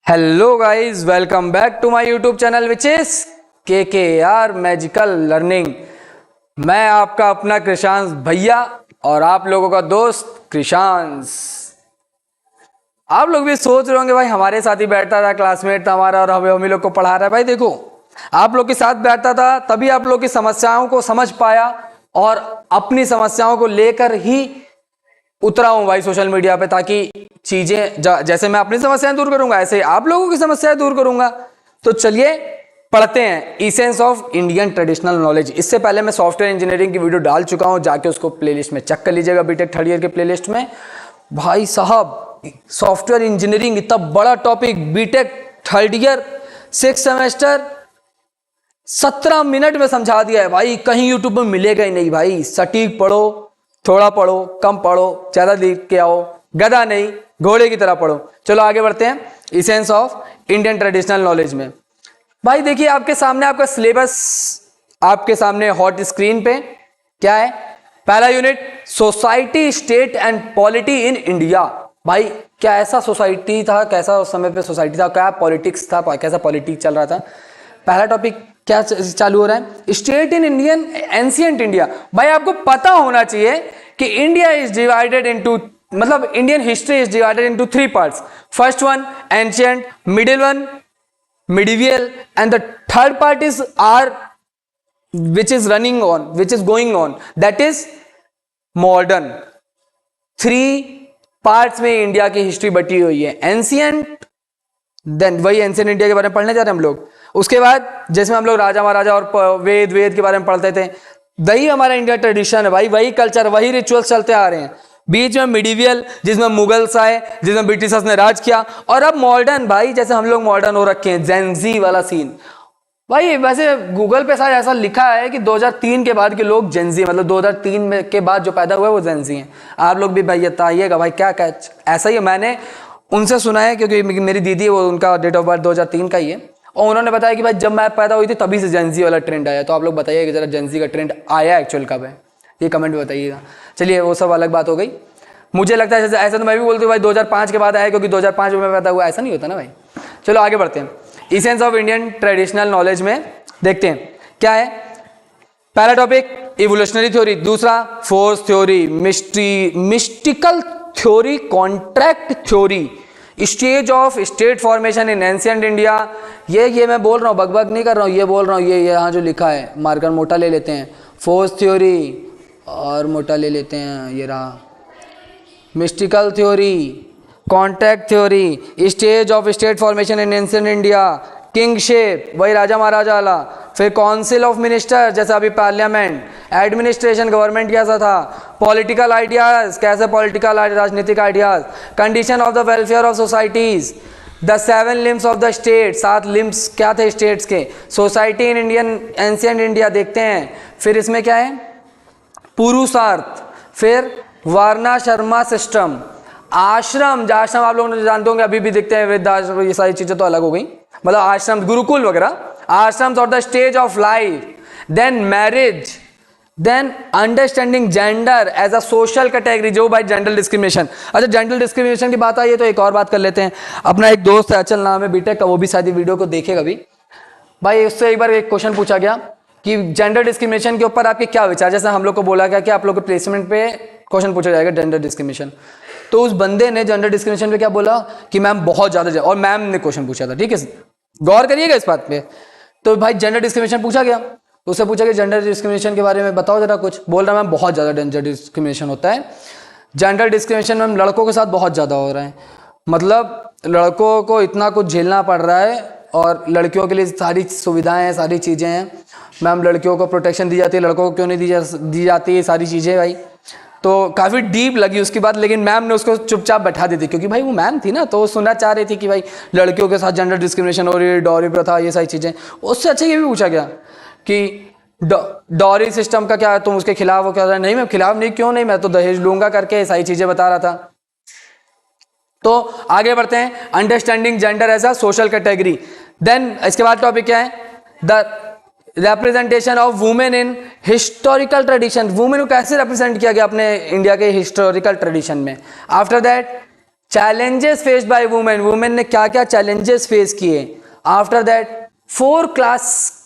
Hello guys, welcome back to my YouTube channel which is KKR magical learning. मैं आपका अपना कृषांश भैया और आप लोगों का दोस्त कृषांश। आप लोग भी सोच रहे होंगे भाई हमारे साथ ही बैठता था, क्लासमेट था हमारा और हम ही लोग को पढ़ा रहा है। भाई देखो, आप लोग के साथ बैठता था तभी आप लोग की समस्याओं को समझ पाया और अपनी समस्याओं को लेकर ही उतरा हूं भाई सोशल मीडिया पे, ताकि चीजें जैसे मैं अपनी समस्याएं दूर करूंगा ऐसे आप लोगों की समस्याएं दूर करूंगा। तो चलिए पढ़ते हैं essence of Indian traditional knowledge. इससे पहले मैं सॉफ्टवेयर इंजीनियरिंग की वीडियो डाल चुका हूं, जाके उसको प्लेलिस्ट में चेक कर लीजिएगा, बीटेक थर्ड ईयर के प्लेलिस्ट में। भाई साहब, सॉफ्टवेयर इंजीनियरिंग इतना बड़ा topic, BTech third year 6 semester 17 minute में समझा दिया है भाई। कहीं यूट्यूब में मिलेगा ही नहीं भाई। सटीक पढ़ो, थोड़ा पढ़ो, कम पढ़ो, ज्यादा लिख के आओ, गधा नहीं घोड़े की तरह पढ़ो। चलो आगे बढ़ते हैं essence of Indian traditional knowledge में। भाई देखिए, आपके सामने आपका सिलेबस आपके सामने हॉट स्क्रीन पे क्या है। पहला unit, society state and polity in India. भाई क्या ऐसा सोसाइटी था, कैसा उस समय पे सोसाइटी था, क्या पॉलिटिक्स था, कैसा पॉलिटिक्स चल रहा था। पहला टॉपिक क्या चालू हो रहा है, state in Indian ancient India. भाई आपको पता होना चाहिए कि इंडिया इज डिवाइडेड इनटू, मतलब Indian history is divided into 3 parts. First one ancient, middle one medieval and the third part is are which is running on, which is going on, that is modern। 3 parts में India की history बटी हुई है। Ancient, then वही ancient India के बारे में पढ़ने जा रहे हैं हम लोग। उसके बाद जिसमें हम लोग राजा महाराजा और वेद के बारे में पढ़ते थे, वही हमारा इंडिया ट्रेडिशन है भाई, वही कल्चर, वही रिचुअल्स चलते आ रहे हैं। बीच में मिडिवियल, जिसमें मुगल्स आए, जिसमें ब्रिटिशर्स ने राज किया, और अब मॉडर्न भाई, जैसे हम लोग मॉडर्न हो रखे हैं, जेनजी वाला सीन। भाई वैसे गूगल पे शायद ऐसा लिखा है कि 2003 के बाद के लोग जेनजी, मतलब 2003 में के बाद जो पैदा हुए वो जेनजी हैं। आप लोग भी भाई बताइएगा भाई क्या क्या ऐसा ही है। मैंने उनसे सुना है क्योंकि मेरी दीदी, वो उनका डेट ऑफ बर्थ 2003 का ही है, और उन्होंने बताया कि भाई जब मैं पैदा हुई थी तभी से जेनजी वाला ट्रेंड आया। तो आप लोग बताइए कि जरा जेनजी का ट्रेंड आया एक्चुअल कब है, ये कमेंट में बताइएगा। चलिए वो सब अलग बात हो गई। मुझे लगता है ऐसा तो मैं भी बोलती हूँ भाई 2005 के बाद आया, क्योंकि 2005 में पैदा हुआ, ऐसा नहीं होता ना भाई। चलो आगे बढ़ते हैं। Essence of Indian traditional knowledge में देखते हैं क्या है। पहला टॉपिक इवोल्यूशनरी थ्योरी, दूसरा force theory, mystical theory, contract theory, stage of state formation in ancient India. ये मैं बोल रहा हूँ, बकबक नहीं कर रहा हूँ, ये बोल रहा हूँ, ये यहाँ जो लिखा है, मार्कर मोटा ले लेते हैं। फोर्स थ्योरी और मोटा ले लेते हैं, ये रहा। Mystical theory, contract theory, stage of state formation in ancient India, kingship, वही राजा महाराजा वाला, फिर काउंसिल ऑफ मिनिस्टर, जैसे अभी पार्लियामेंट, एडमिनिस्ट्रेशन, गवर्नमेंट कैसा था, पॉलिटिकल आइडियाज, कैसे पॉलिटिकल राजनीतिक ideas, condition of the welfare of societies, the 7 limbs of the state, 7 limbs क्या थे स्टेट्स के, society in Indian ancient India देखते हैं। फिर इसमें क्या है, पुरुषार्थ, फिर वर्णा शर्मा सिस्टम, आश्रम, आश्रम आप लोग जानते होंगे अभी भी दिखते हैं, वृद्धाश्रम, ये सारी चीजें तो अलग हो गई, मतलब आश्रम, गुरुकुल वगैरह, आश्रम्स और the stage of life, then marriage, then understanding gender as a social category, जो भाई जेंडर डिस्क्रिमिनेशन। अच्छा, जेंडर डिस्क्रिमिनेशन की बात आई है तो एक और बात कर लेते हैं। अपना एक दोस्त है, अचल नाम है, बीटेक का, वो भी शायद वीडियो को देखेगा भी भाई। उससे एक बार एक क्वेश्चन पूछा गया कि जेंडर डिस्क्रिमिनेशन के ऊपर आपके क्या विचार, जैसे हम लोग को बोला गया कि आप लोग के प्लेसमेंट पे क्वेश्चन पूछा जाएगा जेंडर डिस्क्रिमिनेशन। तो उस बंदे ने जेंडर डिस्क्रिमिनेशन पे क्या बोला कि मैम बहुत ज्यादा, और मैम ने क्वेश्चन पूछा था, ठीक है, गौर करिएगा इस बात पे। तो भाई जेंडर डिस्क्रिमिनेशन पूछा गया, तो उससे पूछा कि जेंडर डिस्क्रिमिनेशन के बारे में बताओ जरा कुछ। बोल रहा मैम बहुत ज्यादा जेंडर डिस्क्रिमिनेशन होता है। जेंडर डिस्क्रिमिनेशन मैम लड़कों के साथ बहुत ज्यादा हो रहा है, मतलब लड़कों को इतना कुछ झेलना पड़ रहा है और लड़कियों के लिए सारी सुविधाएं हैं, सारी चीजें हैं मैम, लड़कियों को प्रोटेक्शन दी जाती है, लड़कों को क्यों नहीं दी जाती है, सारी चीजें भाई। तो काफ़ी डीप लगी उसकी बात, लेकिन मैम ने उसको चुपचाप बैठा दी थी, क्योंकि भाई वो मैम थी ना, तो वो सुनना चाह रही थी कि भाई लड़कियों के साथ जेंडर डिस्क्रिमिनेशन हो रही है, डॉरी प्रथा, ये सारी चीज़ें। उससे अच्छा ये भी पूछा गया कि डॉरी सिस्टम का क्या है, तुम उसके खिलाफ हो क्या? नहीं मैं खिलाफ नहीं, क्यों नहीं, मैं तो दहेज लूंगा करके सारी चीज़ें बता रहा था। तो आगे बढ़ते हैं, understanding gender as a social category. Then इसके बाद टॉपिक क्या है, the representation of women in historical tradition, women को कैसे रिप्रेजेंट किया गया अपने इंडिया के हिस्टोरिकल ट्रेडिशन में। After that challenges faced by women, women ने क्या क्या चैलेंजेस फेस किए। After that 4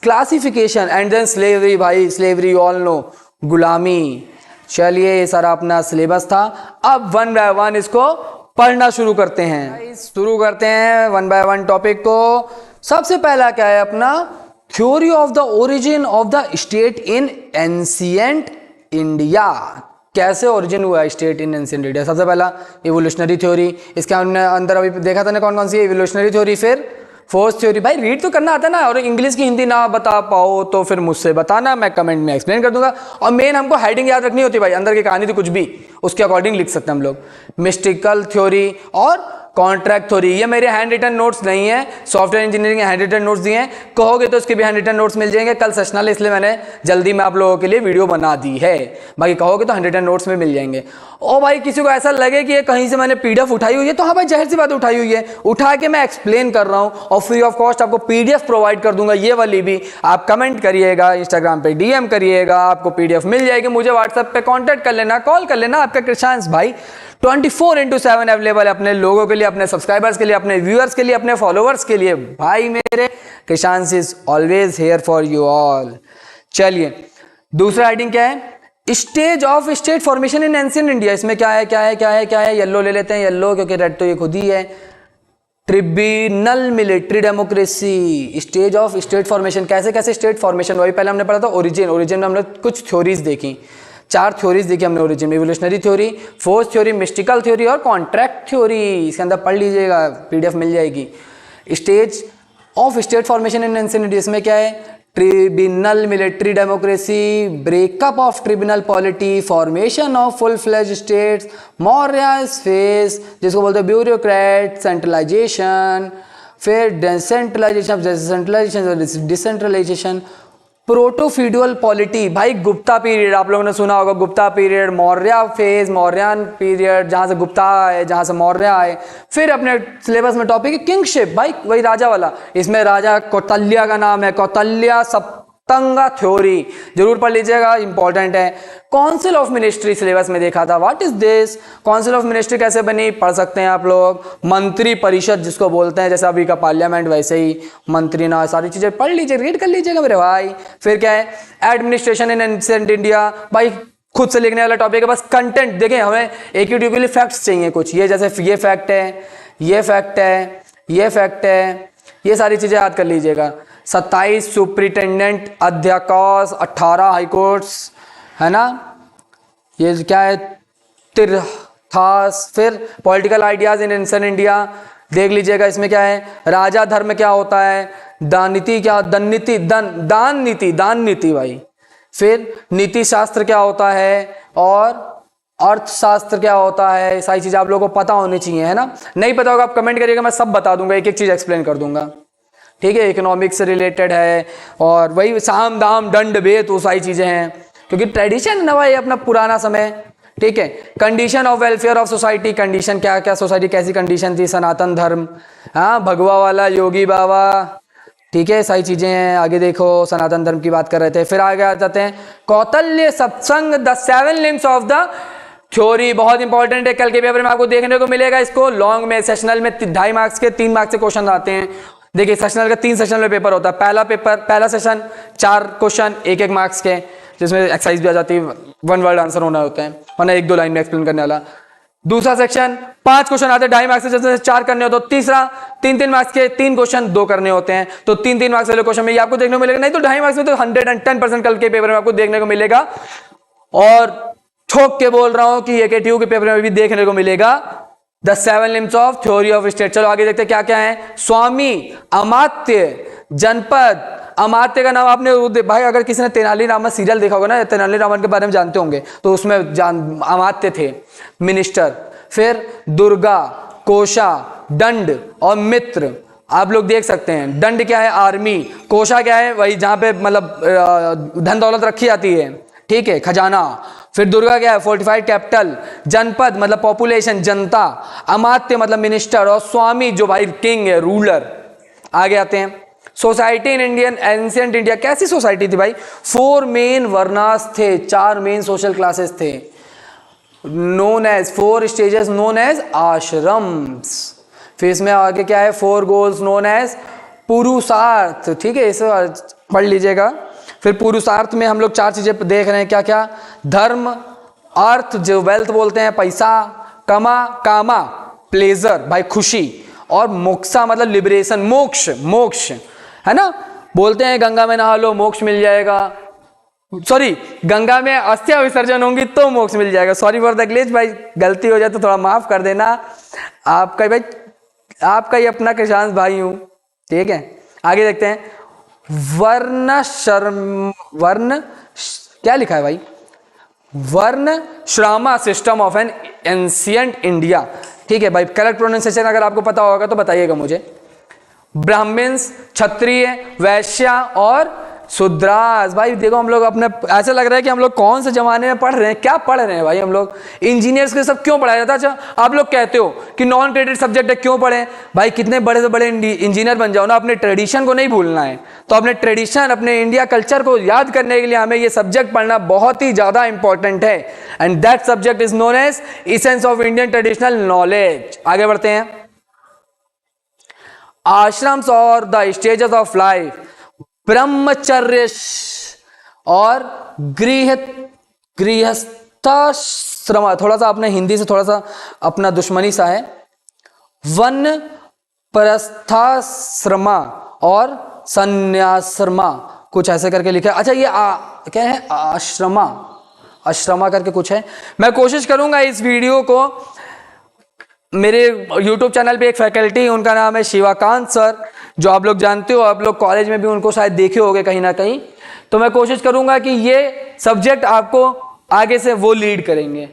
classification and then slavery, भाई स्लेवरी ऑल नो, गुलामी। चलिए ये सारा अपना सिलेबस था। अब 1 बाय 1 इसको पढ़ना शुरू करते हैं। शुरू करते हैं 1 बाय 1 टॉपिक को। सबसे पहला क्या है अपना, theory of the origin of the state in ancient India. कैसे ओरिजिन हुआ स्टेट इन एंशिएंट इंडिया। सबसे पहला इवोल्यूशनरी थ्योरी, इसके हमने अंदर अभी देखा था ना कौन कौन सी है, इवोल्यूशनरी थ्योरी, फिर फोर्स थ्योरी। भाई रीड तो करना आता है ना, और इंग्लिश की हिंदी ना बता पाओ तो फिर मुझसे बताना, मैं कमेंट में एक्सप्लेन कर दूंगा। और मेन हमको हेडिंग याद रखनी होती है भाई, अंदर की कहानी तो कुछ भी उसके अकॉर्डिंग लिख सकते हैं हम लोग। मिस्टिकल थ्योरी और कॉन्ट्रैक्ट थ्योरी, ये मेरे हैंड रिटन नोट्स नहीं है, सॉफ्टवेयर इंजीनियरिंग के हैंड रिटन नोट्स दिए हैं, कहोगे तो इसके भी हैंड रिटन नोट्स मिल जाएंगे। कल सेशनल इसलिए मैंने जल्दी में आप लोगों के लिए वीडियो बना दी है, बाकी कहोगे तो हैंड रिटन नोट्स में मिल जाएंगे। ओ भाई किसी को ऐसा लगे कि ये कहीं से मैंने पीडीएफ उठाई हुई है, तो हाँ भाई जाहिर सी बात उठाई हुई है, उठा के मैं एक्सप्लेन कर रहा हूँ और फ्री ऑफ कॉस्ट आपको पीडीएफ प्रोवाइड कर दूंगा। ये वाली भी आप कमेंट करिएगा, इंस्टाग्राम पे डीएम करिएगा, आपको पीडीएफ मिल जाएगी। मुझे व्हाट्सएप पे कॉन्टैक्ट कर लेना, कॉल कर लेना। आपका कृषांश भाई 24/7 अवेलेबल है अपने लोगों के लिए, अपने सब्सक्राइबर्स के लिए, अपने व्यूअर्स के लिए, अपने फॉलोअर्स के लिए। भाई मेरे Krishansh is always here for you all. चलिए दूसरा हेडिंग क्या है, stage of state formation in ancient India. इसमें क्या है क्या है क्या है क्या है, येलो ले लेते हैं, येलो क्योंकि रेड तो ये खुद ही है। Tribunal military democracy, stage of state formation, कैसे कैसे स्टेट फॉर्मेशन हुआ। पहले हमने पढ़ा था ओरिजिन, ओरिजिन में हमने कुछ थ्योरीज देखी, 4 थ्योरीज देखी हमने ओरिजिन में, evolutionary theory, force theory, mystical theory और कॉन्ट्रैक्ट थ्योरी। इसके अंदर पढ़ लीजिएगा, पीडीएफ मिल जाएगी। Stage of state formation in ancient India, इसमें क्या है, tribunal military democracy, breakup of tribunal polity, formation of full fledge states, Maurya phase जिसको बोलते हैं ब्यूरोक्रेट, सेंट्रलाइजेशन, फिर डिसेंट्रलाइजेशन, प्रोटोफीडुअल पॉलिटी। भाई गुप्ता पीरियड आप लोगों ने सुना होगा, Gupta period, Maurya phase, Mauryan period, जहां से गुप्ता आए, जहां से मौर्य आए। फिर अपने सिलेबस में टॉपिक है किंगशिप, भाई वही राजा वाला, इसमें राजा कौतल्या का नाम है, कौतल्या सप्तंगा थ्योरी, जरूर पढ़ लीजिएगा, इंपॉर्टेंट है। काउंसिल ऑफ मिनिस्ट्री सिलेबस में देखा था, what is this, council of ministry कैसे बनी, पढ़ सकते हैं आप लोग। मंत्री परिषद जिसको बोलते हैं, जैसे अभी का पार्लियामेंट वैसे ही मंत्री ना, सारी चीजें पढ़ लीजिए, रीड कर लीजिएगा मेरे भाई। फिर क्या है, एडमिनिस्ट्रेशन इन एंशिएंट इंडिया, भाई खुद से लिखने वाला टॉपिक है, बस कंटेंट देखें, हमें एक ही के लिए फैक्ट्स चाहिए कुछ, ये जैसे ये फैक्ट है, ये फैक्ट है, ये फैक्ट है, ये सारी चीजें याद कर लीजिएगा। 27 सुप्रिटेंडेंट अध्यक्ष, 18 हाईकोर्ट्स, है ना, ये क्या है, तिरथास। फिर political ideas in ancient India देख लीजिएगा, इसमें क्या है, राजा धर्म क्या होता है, दान नीति क्या, दान नीति भाई। फिर नीति शास्त्र क्या होता है और अर्थशास्त्र क्या होता है, सारी चीजें आप लोगों को पता होनी चाहिए, है ना। नहीं पता होगा आप कमेंट करिएगा, मैं सब बता दूंगा, एक एक चीज एक्सप्लेन कर दूंगा, ठीक है। इकोनॉमिक्स से रिलेटेड है और वही साम दाम दंड भेद, वो सारी चीजें हैं, क्योंकि ट्रेडिशन है ना भाई अपना पुराना समय, ठीक है। Condition of welfare of society, condition क्या क्या सोसाइटी कैसी कंडीशन थी, सनातन धर्म, हाँ भगवा वाला, योगी बाबा, ठीक है, सारी चीजें हैं। आगे देखो, सनातन धर्म की बात कर रहे थे। फिर आगे आ जाते हैं कौतल्य सत्संग, the 7 limbs of the theory, बहुत इंपॉर्टेंट है, कल के पेपर में आपको देखने को मिलेगा इसको। लॉन्ग में, सेशनल में 2.5 मार्क्स के 3 मार्क्स के क्वेश्चन आते हैं। देखिए सेशनल का 3 सेशनल में पेपर होता है, पहला सेशन 4 क्वेश्चन 1-1 मार्क्स के, जिसमें एक्सरसाइज भी आ जाती है, 1 वर्ड आंसर होना होता है, वरना 1-2 लाइन में एक्सप्लेन करने वाला। दूसरा सेक्शन 5 क्वेश्चन आते हैं 2.5 मार्क्स से, जिसमें 4 करने होते हैं। तीसरा 3-3 मार्क्स के 3 क्वेश्चन 2 करने होते हैं, तो 3-3 मार्क्स वाले क्वेश्चन में ये आपको देखने को मिलेगा, नहीं तो 2.5 मार्क्स में तो 110% कल के पेपर में आपको देखने को मिलेगा। और ठोक के बोल रहा हूं कि AKTU के पेपर में भी देखने को मिलेगा the 7 limbs of theory of state. चलो आगे देखते हैं क्या क्या है। स्वामी, अमात्य, जनपद। अमात्य का नाम आपने भाई, अगर किसी ने तेनालीरामन सीरियल देखा होगा ना, तेनालीरामन के बारे में जानते होंगे, तो उसमें अमात्य थे, मिनिस्टर। फिर दुर्गा, कोशा, दंड और मित्र, आप लोग देख सकते हैं। दंड क्या है, आर्मी। कोशा क्या है, वही जहां पे मतलब धन दौलत रखी जाती है, ठीक है, खजाना। फिर दुर्गा क्या है, फोर्टिफाइड कैपिटल। जनपद मतलब पॉपुलेशन, जनता। अमात्य मतलब मिनिस्टर, और स्वामी जो भाई किंग है, रूलर। आगे आते हैं society in Indian ancient India, कैसी सोसाइटी थी भाई, 4 मेन वर्नास थे, 4 मेन सोशल क्लासेस थे। Known as, 4 stages known as ashrams. फिर इसमें आगे क्या है, 4 गोल्स नोन एज पुरुषार्थ, ठीक है, इसे पढ़ लीजिएगा। फिर पुरुषार्थ में हम लोग 4 चीजें देख रहे हैं, क्या क्या, धर्म, अर्थ जो वेल्थ बोलते हैं, पैसा, कामा प्लेजर भाई खुशी, और मोक्षा मतलब लिबरेशन, मोक्ष है ना, बोलते हैं गंगा में नहा लो मोक्ष मिल जाएगा, सॉरी गंगा में अस्थियां विसर्जन होंगी तो मोक्ष मिल जाएगा। सॉरी फॉर द ग्लिच भाई, गलती हो जाए तो थोड़ा माफ कर देना, आपका भाई, आपका ही अपना कृषांश भाई हूं, ठीक है। आगे देखते हैं, वर्ण क्या लिखा है भाई, varnashrama system of an ancient India, ठीक है भाई, करेक्ट प्रोनाउंसिएशन अगर आपको पता होगा तो बताइएगा मुझे। ब्राह्मण्स, क्षत्रिय, वैश्य और शूद्रास। भाई देखो हम लोग अपने, ऐसा लग रहा है कि हम लोग कौन से जमाने में पढ़ रहे हैं, क्या पढ़ रहे हैं भाई हम लोग। इंजीनियर्स के सब क्यों पढ़ाया जाता है? अच्छा आप लोग कहते हो कि नॉन क्रेडिट सब्जेक्ट है, क्यों पढ़े भाई, कितने बड़े से बड़े इंजीनियर बन जाओ ना, अपने ट्रेडिशन को नहीं भूलना है। तो अपने ट्रेडिशन, अपने इंडिया कल्चर को याद करने के लिए हमें ये सब्जेक्ट पढ़ना बहुत ही ज्यादा इंपॉर्टेंट है, and that subject is known as essence of Indian traditional knowledge. आगे बढ़ते हैं, आश्रम्स और द स्टेजेस ऑफ लाइफ, ब्रह्मचर्य और गृहस्थाश्रम, थोड़ा सा अपने हिंदी से थोड़ा सा अपना दुश्मनी सा है, वन प्रस्थाश्रमा और संन्यासरमा, कुछ ऐसे करके लिखा है। अच्छा ये क्या है, आश्रमा करके कुछ है। मैं कोशिश करूंगा इस वीडियो को, मेरे YouTube चैनल पे एक फैकल्टी, उनका नाम है शिवाकांत सर, जो आप लोग जानते हो, आप लोग कॉलेज में भी उनको शायद देखे होंगे कहीं ना कहीं। तो मैं कोशिश करूंगा कि ये सब्जेक्ट आपको आगे से वो लीड करेंगे,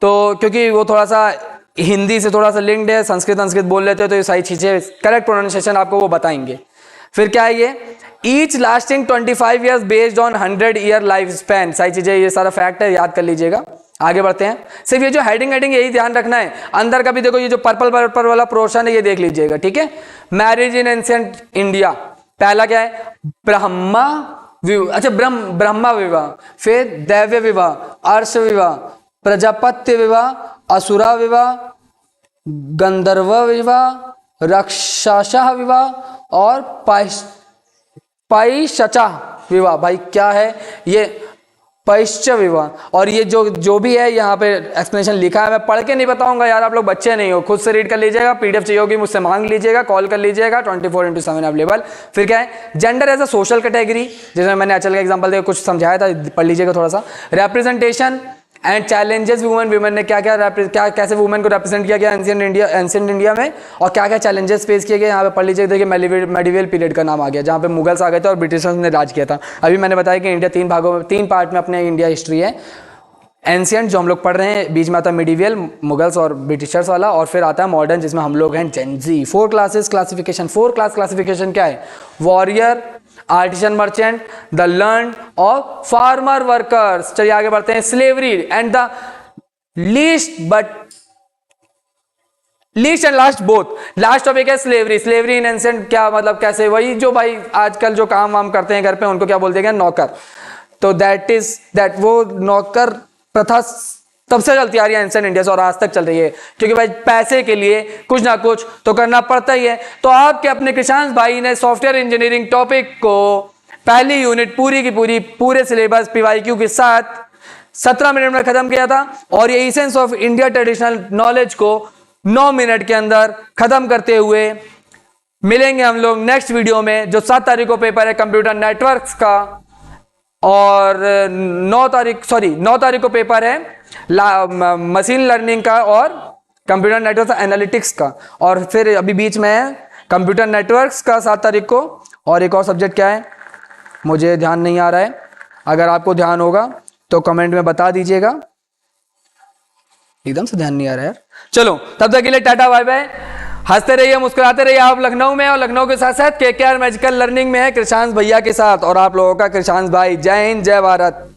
तो क्योंकि वो थोड़ा सा हिंदी से थोड़ा सा लिंक्ड है, संस्कृत बोल लेते हो, तो ये सारी चीज़ें करेक्ट प्रोनाउंसिएशन आपको वो बताएंगे। फिर क्या है ये, each lasting 25 years based on 100 year life span, सारी चीज़ें, ये सारा फैक्ट है, याद कर लीजिएगा। आगे बढ़ते हैं, सिर्फ ये जो हेडिंग यही ध्यान रखना है, अंदर का भी देखो, ये जो पर्पल वाला पोर्शन है ये देख लीजिएगा, ठीक है। मैरिज इन एंशिएंट इंडिया, पहला क्या है, ब्रह्मा विवाह, फिर दैव्य विवाह, अर्श विवाह, प्रजापत्य विवाह, असुरा विवाह, गंधर्व विवाह, राक्षसा विवाह और पैशचा विवाह। भाई क्या है ये, पैश्च विवाह। और ये जो भी है यहाँ पे एक्सप्लेनेशन लिखा है, मैं पढ़ के नहीं बताऊंगा यार, आप लोग बच्चे नहीं हो, खुद से रीड कर लीजिएगा, PDF चाहिए होगी मुझसे मांग लीजिएगा, कॉल कर लीजिएगा, 24/7 अवेलेबल। फिर क्या है, gender as a social category, जिसमें मैंने अचल का एग्जांपल देकर कुछ समझाया था, पढ़ लीजिएगा थोड़ा सा। रिप्रेजेंटेशन एंड चैलेंजेस वुमेन ने क्या कैसे वुमेन को रिप्रेजेंट किया गया एंशिएंट इंडिया में, और क्या क्या चैलेंजेस फेस किए गए, यहाँ पे पढ़ लीजिए। देखिए मेडिवल पीरियड का नाम आ गया, जहाँ पे मुगल्स आ गए थे और ब्रिटिशर्स ने राज किया था। अभी मैंने बताया कि इंडिया 3 पार्ट में अपने इंडिया हिस्ट्री है। एंशिएंट जो हम लोग पढ़ रहे हैं, बीच में आता है मिडिवल, मुगल्स और ब्रिटिशर्स वाला, और फिर आता है मॉडर्न जिसमें हम लोग हैं जेनजी। 4 क्लास क्लासिफिकेशन क्या है, warrior, artisan merchant, the learn और फार्मर वर्कर्स। चलिए आगे बढ़ते हैं, slavery and the least and last both. Last topic है स्लेवरी इन एंशिएंट, क्या मतलब कैसे, वही जो भाई आजकल जो काम वाम करते हैं घर पे, उनको क्या बोलते हैं, नौकर। तो दैट वो नौकर प्रथा तब से चलती आ रही है एंशिएंट इंडिया से, और आज तक चल रही है, क्योंकि भाई पैसे के लिए कुछ ना कुछ तो करना पड़ता ही है। तो आपके अपने कृषांश भाई ने सॉफ्टवेयर इंजीनियरिंग टॉपिक को पहली यूनिट पूरी की पूरे सिलेबस PYQ के साथ 17 मिनट में खत्म किया था, और ये essence of India traditional knowledge को 9 मिनट के अंदर खत्म करते हुए मिलेंगे हम लोग नेक्स्ट वीडियो में, जो 7 तारीख को पेपर है कंप्यूटर नेटवर्क्स का, और 9 तारीख को पेपर है मशीन लर्निंग का और कंप्यूटर नेटवर्क एनालिटिक्स का, और फिर अभी बीच में है कंप्यूटर नेटवर्क्स का 7 तारीख को, और एक और सब्जेक्ट क्या है मुझे ध्यान नहीं आ रहा है, अगर आपको ध्यान होगा तो कमेंट में बता दीजिएगा, एकदम से ध्यान नहीं आ रहा है यार। चलो तब तक के लिए टाटा बाय बाय, हंसते रहिए, मुस्कुराते रहिए। आप लखनऊ में, और लखनऊ के साथ साथ KKR मैजिकल लर्निंग में है कृषांश भैया के साथ, और आप लोगों का कृषांश भाई। जय हिंद, जय भारत।